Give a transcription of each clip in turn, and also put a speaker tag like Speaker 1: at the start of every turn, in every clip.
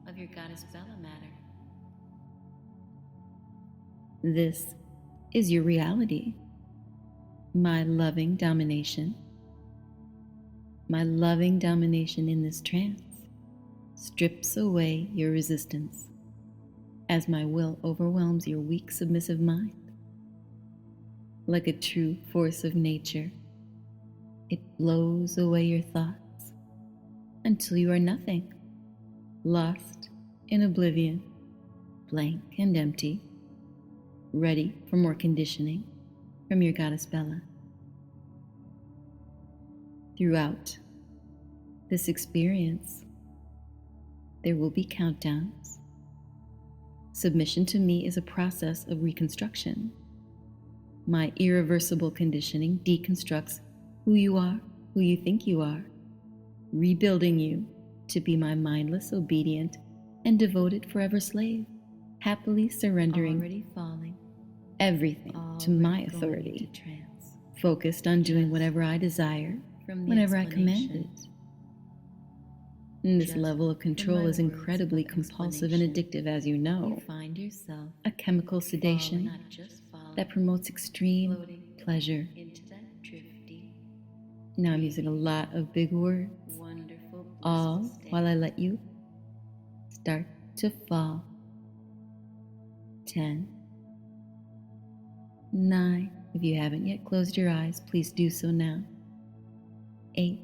Speaker 1: of your goddess Bella matter. This is your reality. My loving domination. My loving domination in this trance strips away your resistance as my will overwhelms your weak, submissive mind. Like a true force of nature, it blows away your thoughts until you are nothing, lost in oblivion, blank and empty, ready for more conditioning from your goddess Bella. Throughout this experience, there will be countdowns. Submission to me is a process of reconstruction. My irreversible conditioning deconstructs who you are, who you think you are, rebuilding you to be my mindless, obedient, and devoted forever slave, happily surrendering, already falling, everything to my authority, focused on doing whatever I desire, whenever I command it. And this level of control is incredibly compulsive and addictive, as you know. You find yourself a chemical sedation that promotes extreme pleasure. Now I'm using a lot of big words, all while I let you start to fall. 10, 9, if you haven't yet closed your eyes, please do so now. 8,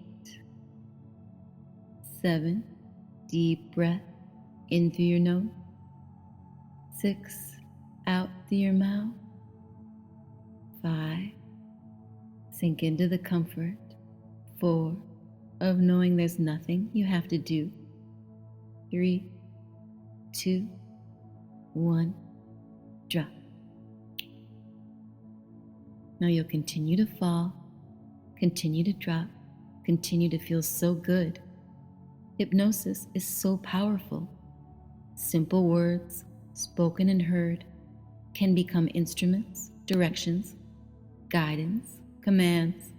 Speaker 1: 7, deep breath in through your nose. 6, out through your mouth. 5, sink into the comfort. 4, of knowing there's nothing you have to do. 3, 2, 1, drop. Now you'll continue to fall, continue to drop, continue to feel so good. Hypnosis is so powerful. Simple words, spoken and heard, can become instruments, directions, guidance, commands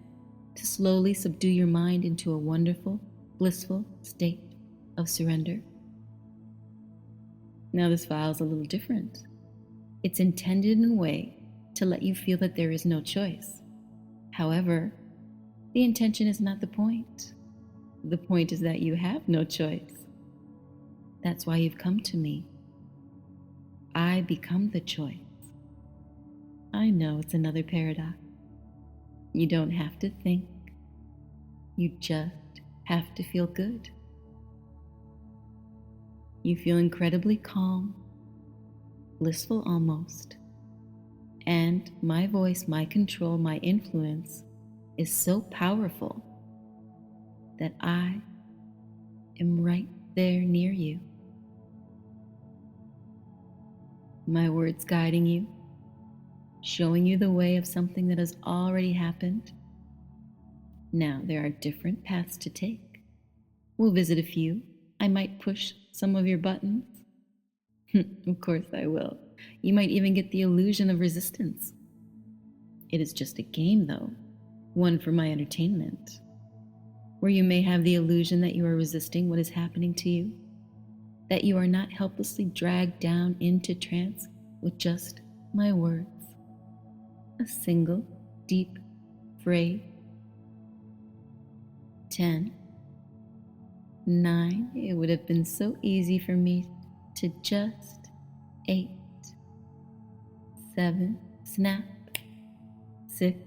Speaker 1: to slowly subdue your mind into a wonderful, blissful state of surrender. Now this file is a little different. It's intended in a way to let you feel that there is no choice. However, the intention is not the point. The point is that you have no choice. That's why you've come to me. I become the choice. I know it's another paradox. You don't have to think. You just have to feel good. You feel incredibly calm, blissful almost. And my voice, my control, my influence is so powerful that I am right there near you. My words guiding you, showing you the way of something that has already happened. Now, there are different paths to take. We'll visit a few. I might push some of your buttons. Of course I will. You might even get the illusion of resistance. It is just a game, though, one for my entertainment, where you may have the illusion that you are resisting what is happening to you, that you are not helplessly dragged down into trance with just my words. A single, deep phrase. 10, 9, it would have been so easy for me to just 8, 7, snap, 6,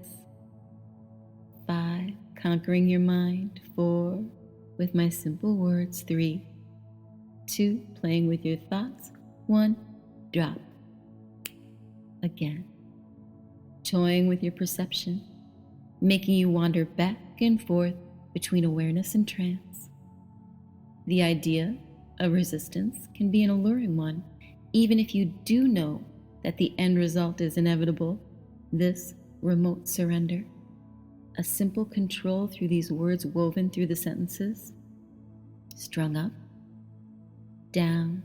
Speaker 1: 5, conquering your mind, 4, with my simple words, 3, 2, playing with your thoughts, 1, drop. Again, toying with your perception, making you wander back and forth between awareness and trance. The idea of resistance can be an alluring one, even if you do know that the end result is inevitable. This remote surrender, a simple control through these words woven through the sentences, strung up, down,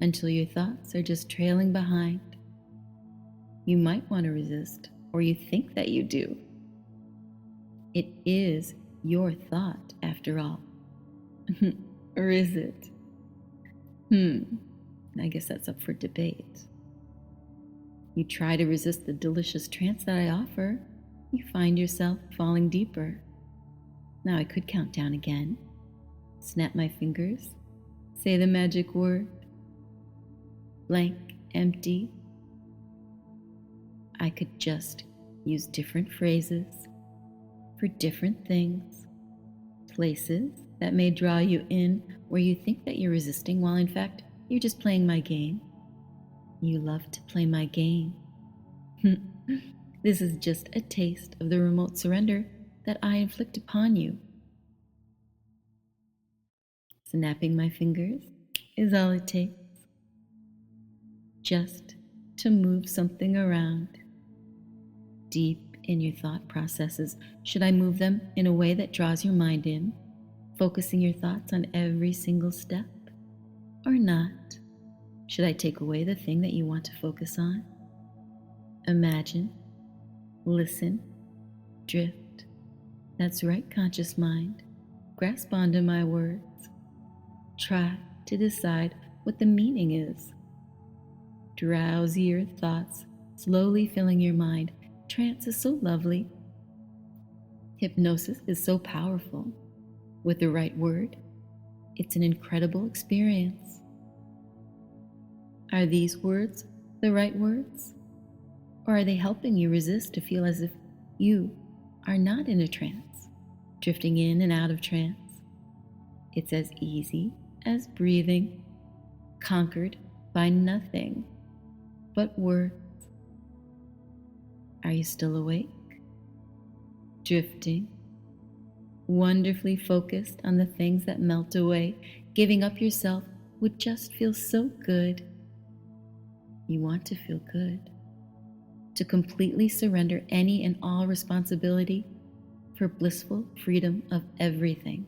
Speaker 1: until your thoughts are just trailing behind. You might want to resist, or you think that you do. It is your thought, after all. Or is it? I guess that's up for debate. You try to resist the delicious trance that I offer, you find yourself falling deeper. Now I could count down again, snap my fingers, say the magic word, blank, empty. I could just use different phrases for different things, places that may draw you in where you think that you're resisting while in fact you're just playing my game. You love to play my game. This is just a taste of the remote surrender that I inflict upon you. Snapping my fingers is all it takes, just to move something around. Deep in your thought processes, should I move them in a way that draws your mind in, focusing your thoughts on every single step, or not? Should I take away the thing that you want to focus on? Imagine, listen, drift. That's right, conscious mind. Grasp onto my words. Try to decide what the meaning is. Drowsier thoughts slowly filling your mind. Trance is so lovely. Hypnosis is so powerful. With the right word, it's an incredible experience. Are these words the right words? Or are they helping you resist to feel as if you are not in a trance, drifting in and out of trance? It's as easy as breathing, conquered by nothing but words. Are you still awake? Drifting, wonderfully focused on the things that melt away. Giving up yourself would just feel so good. You want to feel good, to completely surrender any and all responsibility for blissful freedom of everything,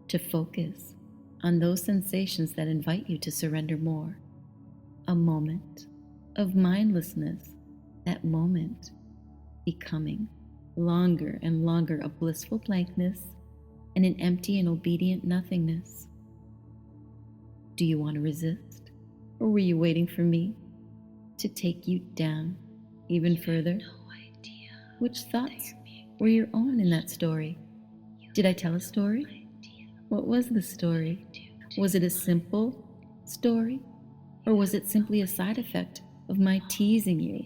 Speaker 1: to focus on those sensations that invite you to surrender more. A moment of mindlessness, that moment becoming longer and longer a blissful blankness and an empty and obedient nothingness. Do you want to resist, or were you waiting for me to take you down even further?
Speaker 2: No idea.
Speaker 1: Which thoughts were your own in that story? Did I tell a story? What was the story? Was it a simple story? Or was it simply a side effect of my teasing you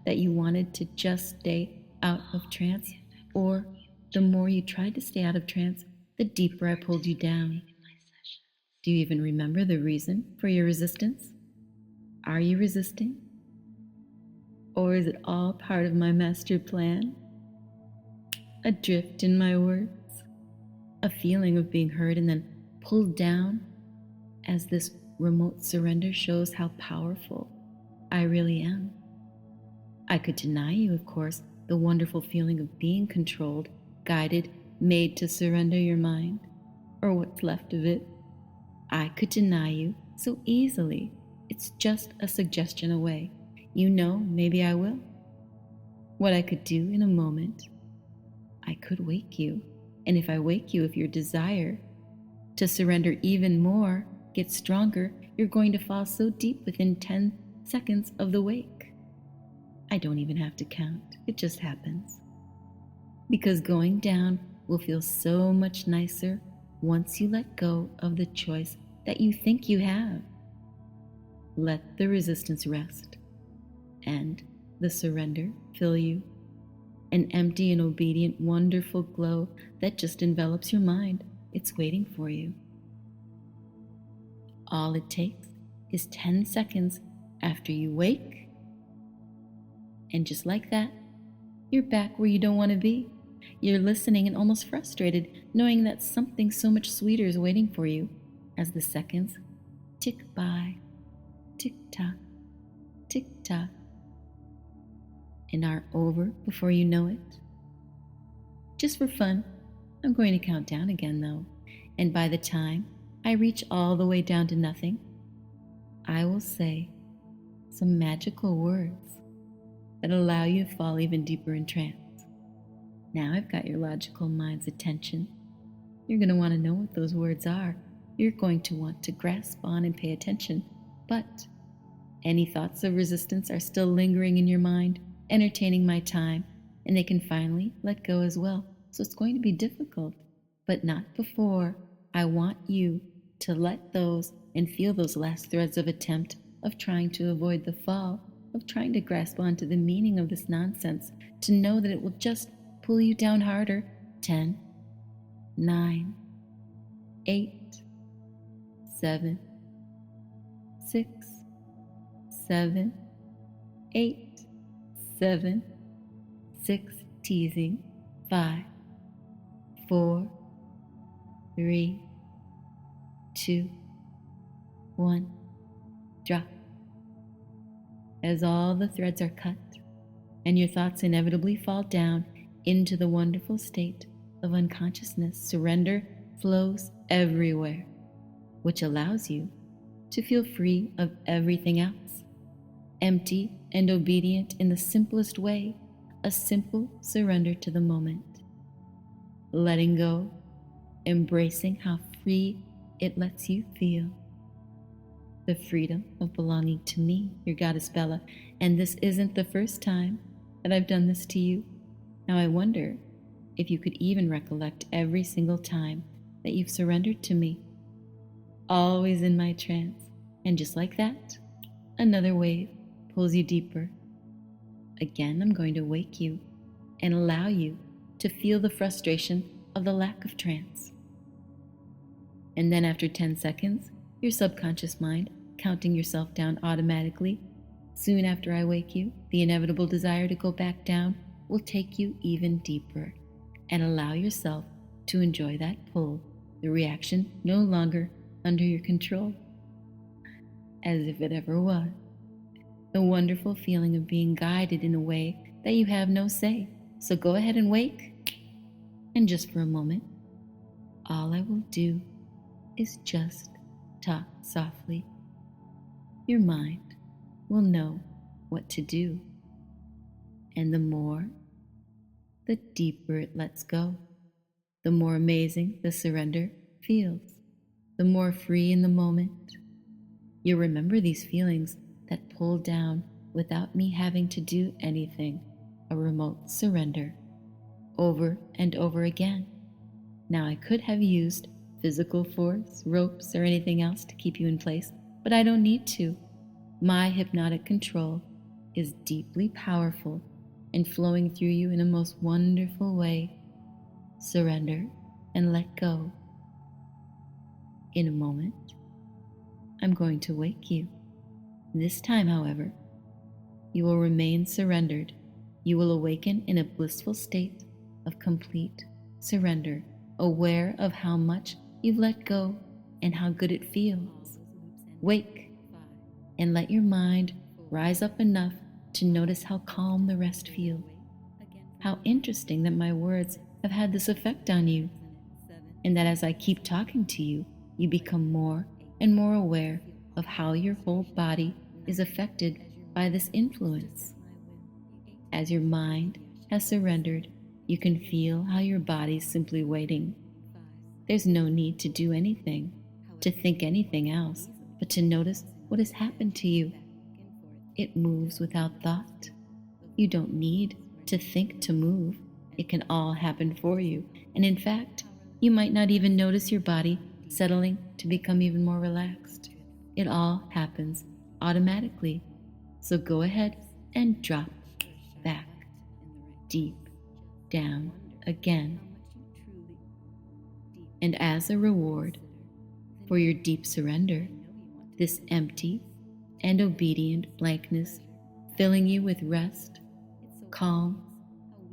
Speaker 1: that you wanted to just stay out of trance? Or the more you tried to stay out of trance, the deeper I pulled you down? Do you even remember the reason for your resistance? Are you resisting? Or is it all part of my master plan? A drift in my words, a feeling of being heard and then pulled down as this remote surrender shows how powerful I really am. I could deny you, of course, the wonderful feeling of being controlled, guided, made to surrender your mind, or what's left of it. I could deny you so easily. It's just a suggestion away. You know, maybe I will. What I could do in a moment, I could wake you. And if I wake you, if your desire to surrender even more gets stronger, you're going to fall so deep within 10 seconds of the wake. I don't even have to count. It just happens. Because going down will feel so much nicer once you let go of the choice that you think you have. Let the resistance rest and the surrender fill you. An empty and obedient, wonderful glow that just envelops your mind. It's waiting for you. All it takes is 10 seconds after you wake, and just like that, you're back where you don't want to be. You're listening and almost frustrated, knowing that something so much sweeter is waiting for you as the seconds tick by, tick-tock, tick-tock, and are over before you know it. Just for fun, I'm going to count down again though, and by the time I reach all the way down to nothing, I will say some magical words that allow you to fall even deeper in trance. Now I've got your logical mind's attention. You're going to want to know what those words are. you're going to want to grasp on and pay attention, but any thoughts of resistance are still lingering in your mind, entertaining my time, and they can finally let go as well. So it's going to be difficult, but not before I want you to let those and feel those last threads of attempt of trying to avoid the fall, of trying to grasp onto the meaning of this nonsense, to know that it will just pull you down harder. 10, 9, 8, 7, 6, 7, 8, 7, 6, teasing, 5, 4, 3, 2, 1, drop. As all the threads are cut and your thoughts inevitably fall down into the wonderful state of unconsciousness, surrender flows everywhere, which allows you to feel free of everything else, empty and obedient in the simplest way, a simple surrender to the moment, letting go, embracing how free it lets you feel. The freedom of belonging to me, your goddess Bella, and this isn't the first time that I've done this to you. Now I wonder if you could even recollect every single time that you've surrendered to me, always in my trance, and just like that, another wave pulls you deeper. Again, I'm going to wake you and allow you to feel the frustration of the lack of trance. And then after 10 seconds, your subconscious mind, counting yourself down automatically, soon after I wake you, the inevitable desire to go back down will take you even deeper, and allow yourself to enjoy that pull, the reaction no longer under your control, as if it ever was. The wonderful feeling of being guided in a way that you have no say. So go ahead and wake, and just for a moment, all I will do is just talk softly. Your mind will know what to do, and the deeper it lets go, the more amazing the surrender feels, the more free in the moment. You'll remember these feelings that pull down without me having to do anything, a remote surrender, over and over again. Now I could have used physical force, ropes, or anything else to keep you in place, but I don't need to. My hypnotic control is deeply powerful and flowing through you in a most wonderful way. Surrender and let go. In a moment, I'm going to wake you. This time, however, you will remain surrendered. You will awaken in a blissful state of complete surrender, aware of how much you've let go and how good it feels. Wake and let your mind rise up enough to notice how calm the rest feels. How interesting that my words have had this effect on you, and that as I keep talking to you, you become more and more aware of how your whole body is affected by this influence. As your mind has surrendered, you can feel how your body's simply waiting. There's no need to do anything, to think anything else, but to notice what has happened to you. It moves without thought. You don't need to think to move. It can all happen for you. And in fact, you might not even notice your body settling to become even more relaxed. It all happens automatically. So go ahead and drop back, deep down again. And as a reward for your deep surrender, this empty and obedient blankness filling you with rest, calm,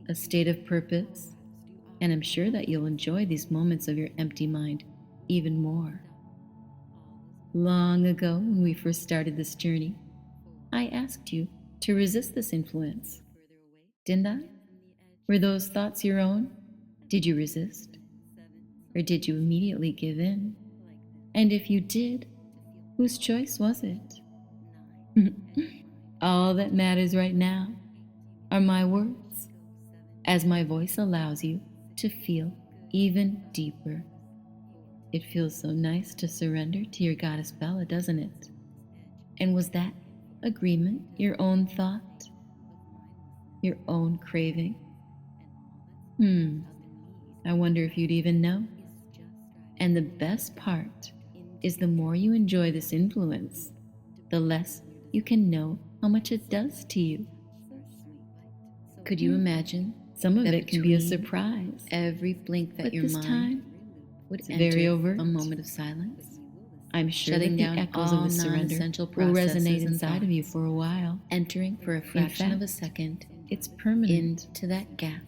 Speaker 1: a state of purpose, and I'm sure that you'll enjoy these moments of your empty mind even more. Long ago, when we first started this journey, I asked you to resist this influence. Didn't I? Were those thoughts your own? Did you resist? Or did you immediately give in? And if you did, whose choice was it? All that matters right now are my words, as my voice allows you to feel even deeper. It feels so nice to surrender to your goddess Bella, doesn't it? And was that agreement your own thought? Your own craving? I wonder if you'd even know. And the best part is the more you enjoy this influence, the less you can know how much it does to you. Could you imagine? Some of it can be a surprise. Every blink that your mind would enter a moment of silence. I'm sure that the echoes of the surrender will resonate inside of you for a while, entering for a fraction of a second. It's permanent into that gap.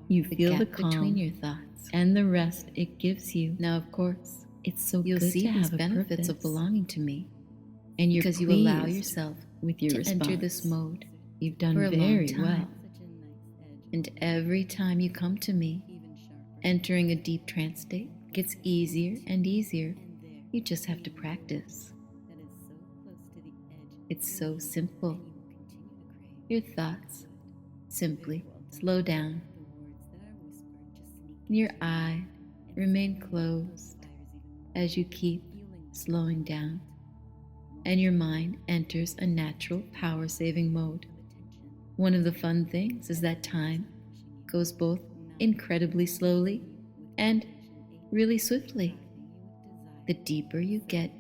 Speaker 1: You feel the calm between your thoughts and the rest it gives you. Now, of course, it's so good to have these benefits of belonging to me, and you're because you allow yourself with your to enter this mode. You've done very well. And every time you come to me, entering a deep trance state gets easier and easier. You just have to practice. It's so simple. Your thoughts simply slow down. Your eyes remain closed as you keep slowing down, and your mind enters a natural power-saving mode. One of the fun things is that time goes both incredibly slowly and really swiftly. The deeper you get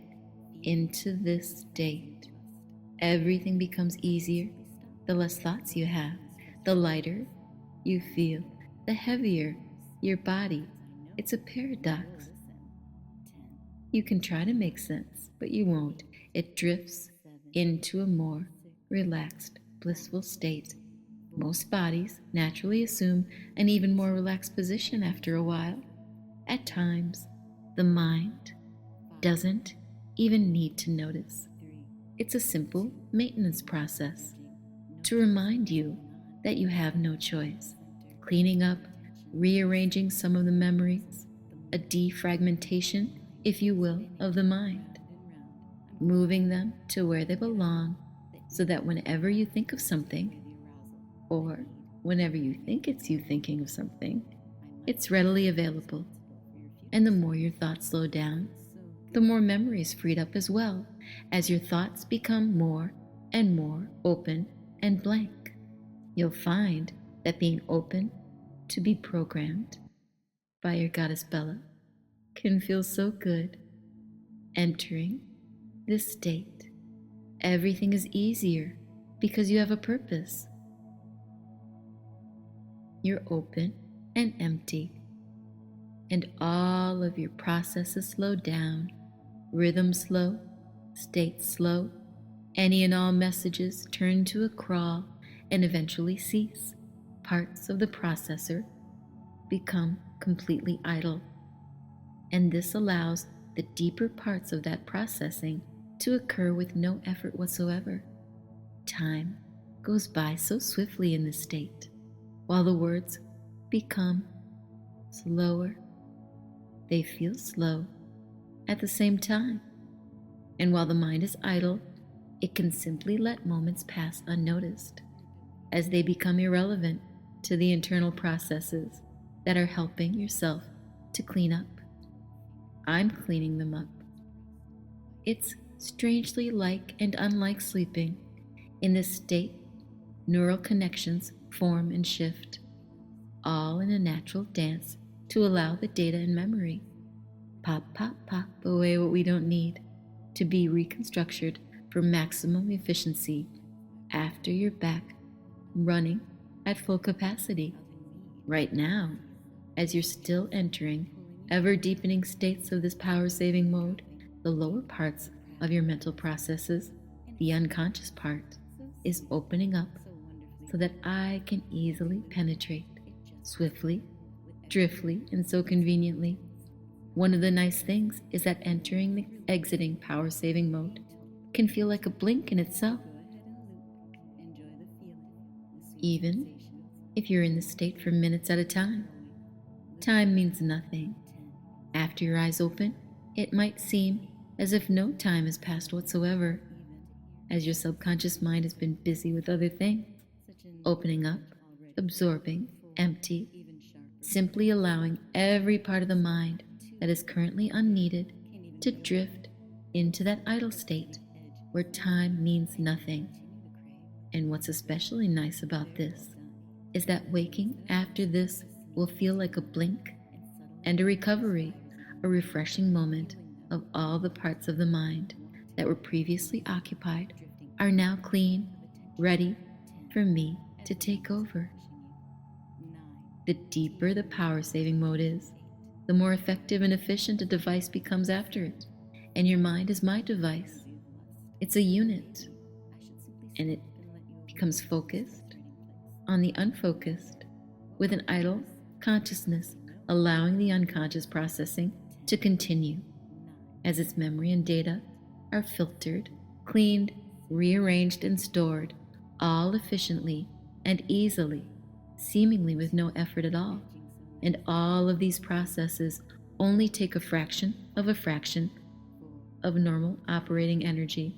Speaker 1: into this state, everything becomes easier. The less thoughts you have, the lighter you feel, the heavier your body. It's a paradox. You can try to make sense, but you won't. It drifts into a more relaxed, blissful state. Most bodies naturally assume an even more relaxed position after a while. At times, the mind doesn't even need to notice. It's a simple maintenance process to remind you that you have no choice. Cleaning up, rearranging some of the memories, a defragmentation, if you will, of the mind, moving them to where they belong so that whenever you think of something, or whenever you think it's you thinking of something, it's readily available. And the more your thoughts slow down, the more memory is freed up as well, as your thoughts become more and more open and blank. You'll find that being open to be programmed by your goddess Bella can feel so good. Entering this state, everything is easier because you have a purpose. You're open and empty, and all of your processes slow down, rhythm slow, state slow, any and all messages turn to a crawl and eventually cease. Parts of the processor become completely idle, and this allows the deeper parts of that processing to occur with no effort whatsoever. Time goes by so swiftly in this state, while the words become slower. They feel slow at the same time, and while the mind is idle, it can simply let moments pass unnoticed as they become irrelevant to the internal processes that are helping yourself to clean up. I'm cleaning them up. It's strangely like and unlike sleeping. In this state, neural connections form and shift, all in a natural dance to allow the data and memory pop, pop, pop away what we don't need to be reconstructed for maximum efficiency after you're back running at full capacity. Right now, as you're still entering ever-deepening states of this power-saving mode, the lower parts of your mental processes, the unconscious part, is opening up so that I can easily penetrate, swiftly, driftly, and so conveniently. One of the nice things is that entering the exiting power-saving mode can feel like a blink in itself. Even if you're in the state for minutes at a time, time means nothing. After your eyes open, it might seem as if no time has passed whatsoever, as your subconscious mind has been busy with other things, opening up, absorbing, empty, simply allowing every part of the mind that is currently unneeded to drift into that idle state where time means nothing. And what's especially nice about this is that waking after this will feel like a blink and a recovery, a refreshing moment of all the parts of the mind that were previously occupied are now clean, ready for me to take over. The deeper the power-saving mode is, the more effective and efficient a device becomes after it. And your mind is my device. It's a unit, and it becomes focused on the unfocused with an idle consciousness, allowing the unconscious processing to continue as its memory and data are filtered, cleaned, rearranged, and stored, all efficiently and easily, seemingly with no effort at all. And all of these processes only take a fraction of normal operating energy.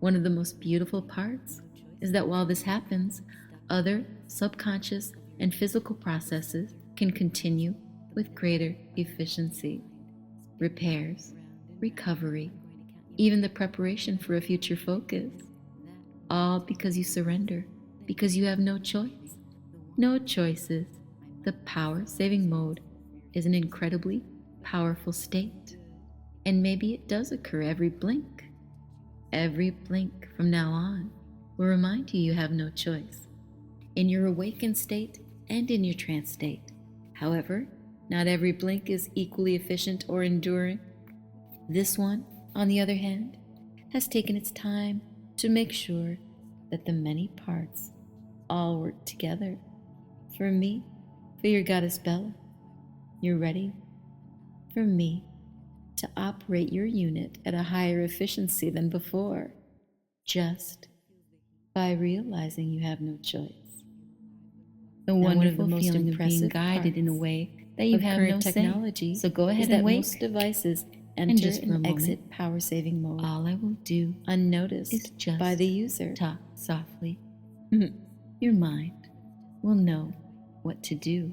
Speaker 1: One of the most beautiful parts is that while this happens, other subconscious and physical processes can continue with greater efficiency. Repairs, recovery, even the preparation for a future focus. All because you surrender, because you have no choice. No choices. The power-saving mode is an incredibly powerful state. And maybe it does occur every blink. Every blink from now on will remind you you have no choice. In your awakened state and in your trance state. However, not every blink is equally efficient or enduring. This one, on the other hand, has taken its time to make sure that the many parts all work together. For me, for your goddess Bella, you're ready for me to operate your unit at a higher efficiency than before, just by realizing you have no choice. The wonderful feeling of being guided in a way that you have no technology. So go ahead and wait. Most devices enter and exit power-saving mode. All I will do, unnoticed, is just by the user, talk softly. Your mind will know what to do.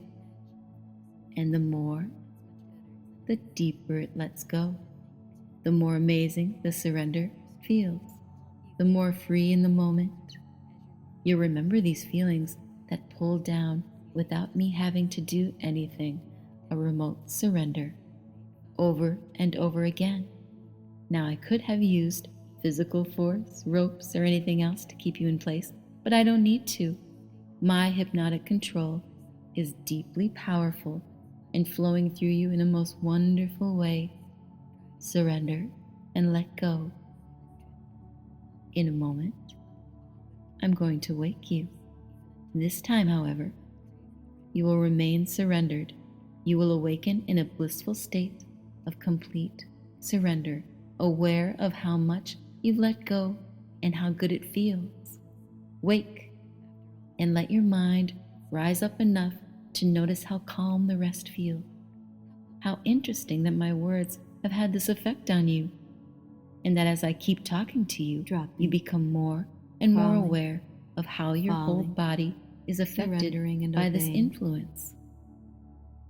Speaker 1: And the deeper it lets go, the more amazing the surrender feels, the more free in the moment. You'll remember these feelings that pull down without me having to do anything, a remote surrender, over and over again. Now I could have used physical force, ropes, or anything else to keep you in place, but I don't need to. My hypnotic control is deeply powerful and flowing through you in a most wonderful way. Surrender and let go. In a moment, I'm going to wake you. This time, however, you will remain surrendered. You will awaken in a blissful state of complete surrender, aware of how much you've let go and how good it feels. Wake and let your mind rise up enough to notice how calm the rest feel. How interesting that my words have had this effect on you, and that as I keep talking to you, you become more and more aware of how your whole body is affected by this influence.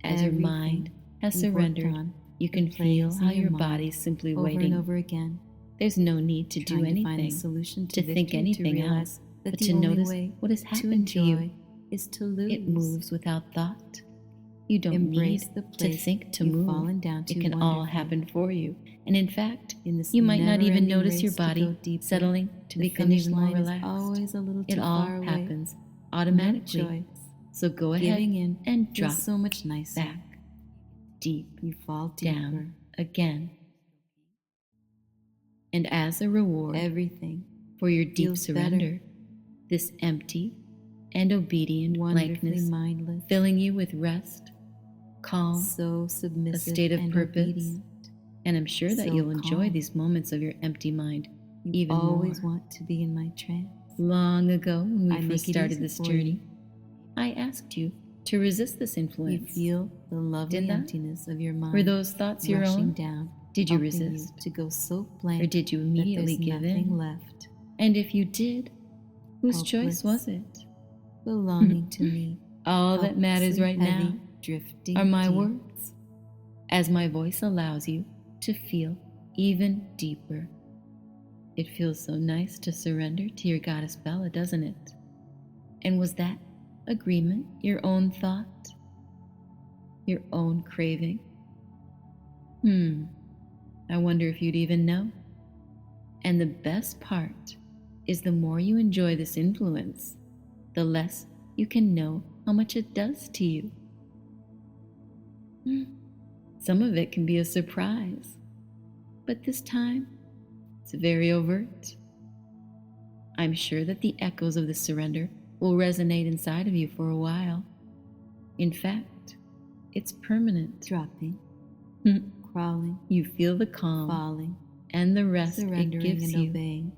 Speaker 1: As your mind has surrendered, you can feel how your body's simply waiting over again. There's no need to do anything, to think anything else, but to notice what has happened to you. Is to lose. It moves without thought. You don't need to think to move. It can all happen for you. And in fact, you might not even notice your body settling to become even more relaxed. It all happens automatically. So go ahead and drop so much back, deep, you fall down again. And as a reward for your deep surrender, this empty and obedient blankness, filling you with rest, calm, a state of purpose. And I'm sure that you'll enjoy these moments of your empty mind even more. You always want to be in my trance. Long ago, when we first started this journey, I asked you to resist this influence. You feel the lovely emptiness of your mind. Were those thoughts your own? Did you resist? To go so blank, or did you immediately give in? Left. And if you did, whose choice was it? Belonging to me. All that matters right now are my words. as my voice allows you to feel even deeper. It feels so nice to surrender to your goddess Bella, doesn't it? And was that agreement your own thought? Your own craving? I wonder if you'd even know. And the best part is the more you enjoy this influence, the less you can know how much it does to you. Some of it can be a surprise, but this time it's very overt. I'm sure that the echoes of the surrender will resonate inside of you for a while. In fact, it's permanent.
Speaker 2: Dropping, crawling,
Speaker 1: you feel the calm,
Speaker 2: falling,
Speaker 1: and the rest it
Speaker 2: surrendering
Speaker 1: gives
Speaker 2: and
Speaker 1: you.
Speaker 2: obeying.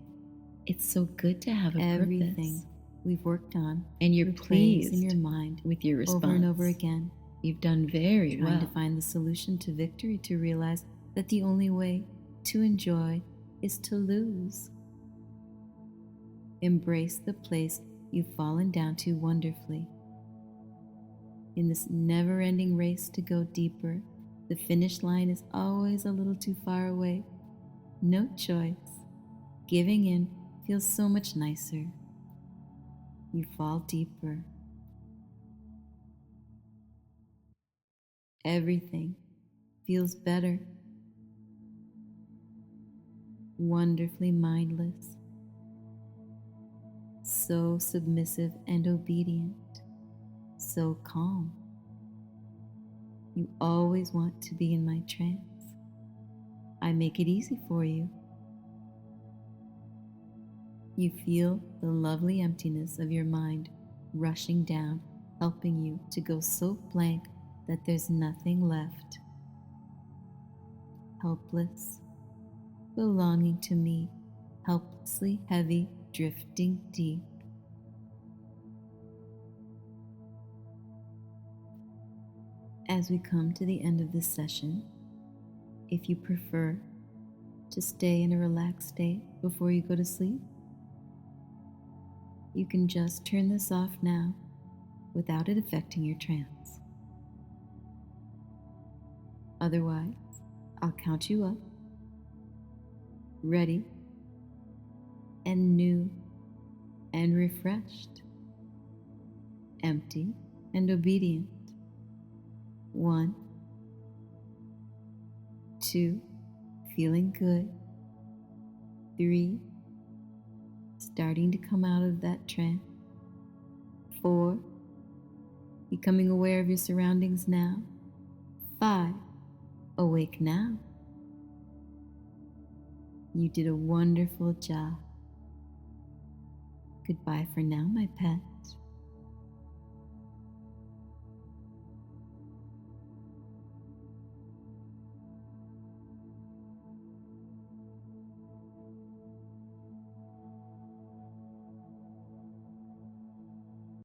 Speaker 1: It's so good to have a
Speaker 2: Everything
Speaker 1: purpose,
Speaker 2: we've worked on,
Speaker 1: and you're
Speaker 2: replays
Speaker 1: pleased
Speaker 2: in your mind
Speaker 1: with your response.
Speaker 2: over and over again.
Speaker 1: You've done very
Speaker 2: Trying
Speaker 1: well.
Speaker 2: to find the solution to victory, to realize that the only way to enjoy is to lose. Embrace the place you've fallen down to wonderfully. In this never-ending race to go deeper, the finish line is always a little too far away. No choice. Giving in feels so much nicer. You fall deeper. Everything feels better. Wonderfully mindless. So submissive and obedient. So calm. You always want to be in my trance. I make it easy for you. You feel the lovely emptiness of your mind rushing down, helping you to go so blank that there's nothing left. Helpless, belonging to me, helplessly heavy, drifting deep. As we come to the end of this session, if you prefer to stay in a relaxed state before you go to sleep, you can just turn this off now without it affecting your trance. Otherwise, I'll count you up, ready and new and refreshed, empty and obedient. 1, 2, feeling good. 3, starting to come out of that trance. 4, becoming aware of your surroundings now. 5, awake now. You did a wonderful job. Goodbye for now, my pet.